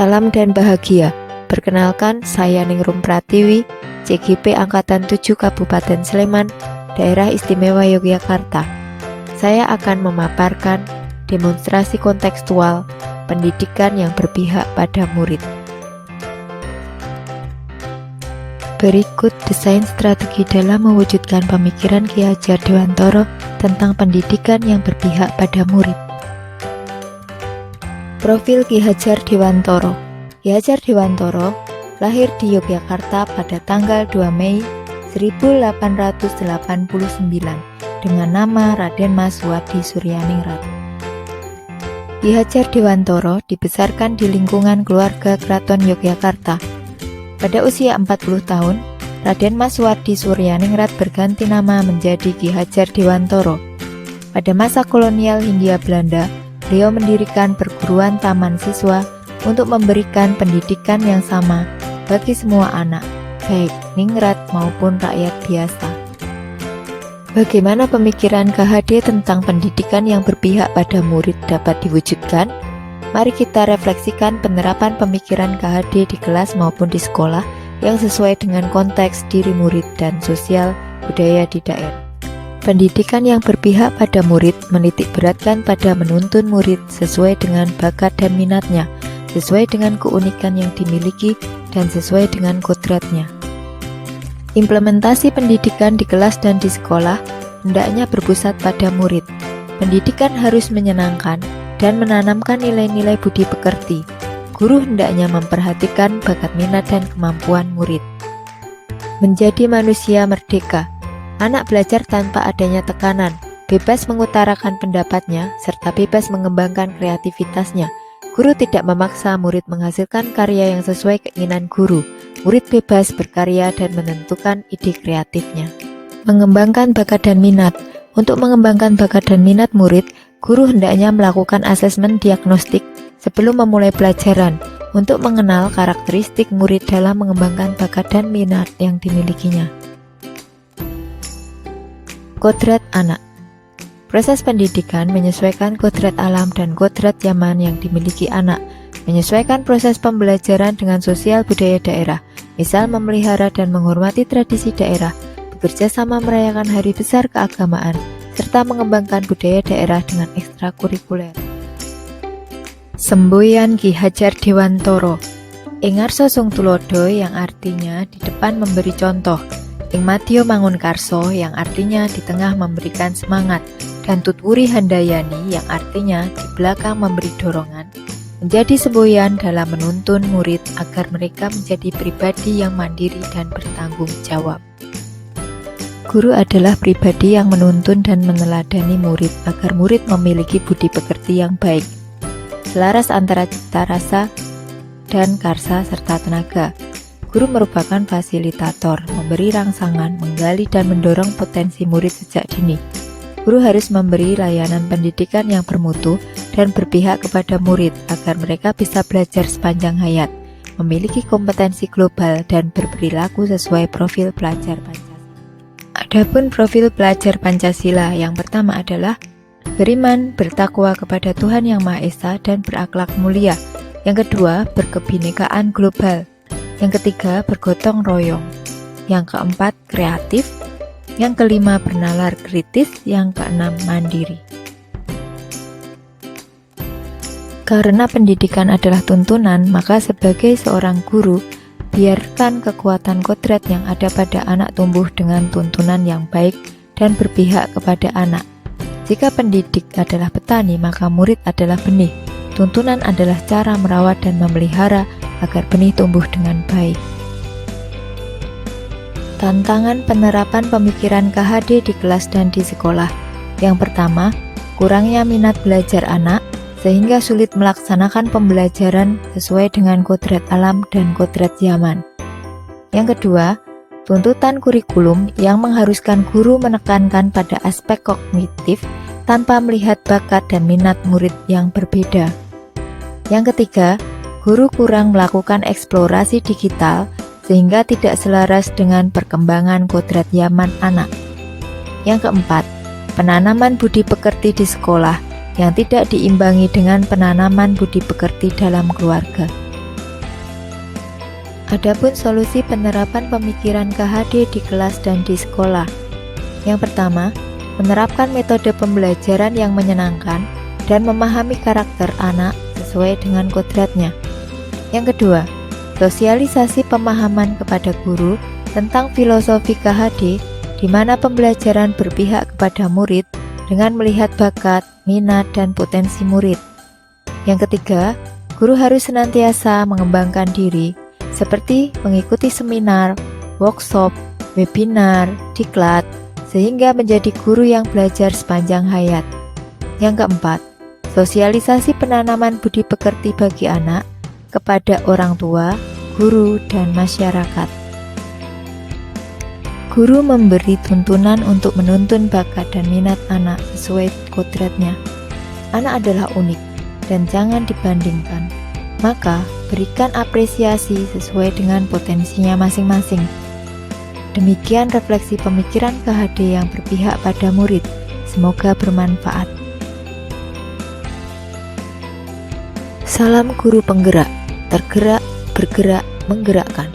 Salam dan bahagia. Perkenalkan, saya Ningrum Pratiwi, CGP Angkatan 7 Kabupaten Sleman, Daerah Istimewa Yogyakarta. Saya akan memaparkan demonstrasi kontekstual pendidikan yang berpihak pada murid. Berikut desain strategi dalam mewujudkan pemikiran Ki Hadjar Dewantoro tentang pendidikan yang berpihak pada murid. Profil Ki Hadjar Dewantoro. Ki Hadjar Dewantoro lahir di Yogyakarta pada tanggal 2 Mei 1889 dengan nama Raden Mas Suwardi Suryaningrat. Ki Hadjar Dewantoro dibesarkan di lingkungan keluarga Keraton Yogyakarta. Pada usia 40 tahun, Raden Mas Suwardi Suryaningrat berganti nama menjadi Ki Hadjar Dewantoro. Pada masa kolonial Hindia Belanda, beliau mendirikan perguruan taman siswa untuk memberikan pendidikan yang sama bagi semua anak, baik ningrat maupun rakyat biasa. Bagaimana pemikiran KHD tentang pendidikan yang berpihak pada murid dapat diwujudkan? Mari kita refleksikan penerapan pemikiran KHD di kelas maupun di sekolah yang sesuai dengan konteks diri murid dan sosial budaya di daerah. Pendidikan yang berpihak pada murid menitik beratkan pada menuntun murid sesuai dengan bakat dan minatnya, sesuai dengan keunikan yang dimiliki, dan sesuai dengan kodratnya. Implementasi pendidikan di kelas dan di sekolah hendaknya berpusat pada murid. Pendidikan harus menyenangkan dan menanamkan nilai-nilai budi pekerti. Guru hendaknya memperhatikan bakat minat dan kemampuan murid. Menjadi manusia merdeka. Anak belajar tanpa adanya tekanan, bebas mengutarakan pendapatnya, serta bebas mengembangkan kreativitasnya. Guru tidak memaksa murid menghasilkan karya yang sesuai keinginan guru. Murid bebas berkarya dan menentukan ide kreatifnya. Mengembangkan bakat dan minat. Untuk mengembangkan bakat dan minat murid, guru hendaknya melakukan asesmen diagnostik sebelum memulai pelajaran untuk mengenal karakteristik murid dalam mengembangkan bakat dan minat yang dimilikinya. Kodrat anak. Proses pendidikan menyesuaikan kodrat alam dan kodrat zaman yang dimiliki anak, menyesuaikan proses pembelajaran dengan sosial budaya daerah, misal memelihara dan menghormati tradisi daerah, bekerja sama merayakan hari besar keagamaan, serta mengembangkan budaya daerah dengan ekstrakurikuler. Semboyan Ki Hadjar Dewantoro. Ing ngarsa sung tulodo yang artinya di depan memberi contoh, ing madya mangun karso yang artinya di tengah memberikan semangat, dan tutwuri handayani yang artinya di belakang memberi dorongan, menjadi semboyan dalam menuntun murid agar mereka menjadi pribadi yang mandiri dan bertanggung jawab. Guru adalah pribadi yang menuntun dan meneladani murid agar murid memiliki budi pekerti yang baik, selaras antara cita rasa dan karsa serta tenaga. Guru merupakan fasilitator, memberi rangsangan, menggali dan mendorong potensi murid sejak dini. Guru harus memberi layanan pendidikan yang bermutu dan berpihak kepada murid agar mereka bisa belajar sepanjang hayat, memiliki kompetensi global dan berperilaku sesuai profil pelajar Pancasila. Adapun profil pelajar Pancasila yang pertama adalah beriman, bertakwa kepada Tuhan Yang Maha Esa dan berakhlak mulia. Yang kedua, berkebinekaan global. Yang ketiga, bergotong royong. Yang keempat, kreatif. Yang kelima, bernalar kritis. Yang keenam, mandiri. Karena pendidikan adalah tuntunan, maka sebagai seorang guru, biarkan kekuatan kodrat yang ada pada anak tumbuh dengan tuntunan yang baik dan berpihak kepada anak. Jika pendidik adalah petani, maka murid adalah benih. Tuntunan adalah cara merawat dan memelihara agar benih tumbuh dengan baik. Tantangan penerapan pemikiran KHD di kelas dan di sekolah. Yang pertama, kurangnya minat belajar anak, sehingga sulit melaksanakan pembelajaran sesuai dengan kodrat alam dan kodrat zaman. Yang kedua, tuntutan kurikulum yang mengharuskan guru menekankan pada aspek kognitif tanpa melihat bakat dan minat murid yang berbeda. Yang ketiga, guru kurang melakukan eksplorasi digital sehingga tidak selaras dengan perkembangan kodrat zaman anak. Yang keempat, penanaman budi pekerti di sekolah yang tidak diimbangi dengan penanaman budi pekerti dalam keluarga. Adapun solusi penerapan pemikiran KHD di kelas dan di sekolah. Yang pertama, menerapkan metode pembelajaran yang menyenangkan dan memahami karakter anak sesuai dengan kodratnya. Yang kedua, sosialisasi pemahaman kepada guru tentang filosofi KHD di mana pembelajaran berpihak kepada murid dengan melihat bakat, minat, dan potensi murid. Yang ketiga, guru harus senantiasa mengembangkan diri seperti mengikuti seminar, workshop, webinar, diklat, sehingga menjadi guru yang belajar sepanjang hayat. Yang keempat, sosialisasi penanaman budi pekerti bagi anak kepada orang tua, guru, dan masyarakat. Guru memberi tuntunan untuk menuntun bakat dan minat anak sesuai kodratnya. Anak adalah unik dan jangan dibandingkan. Maka, berikan apresiasi sesuai dengan potensinya masing-masing. Demikian refleksi pemikiran KHD yang berpihak pada murid. Semoga bermanfaat. Salam guru penggerak, tergerak, bergerak, menggerakkan.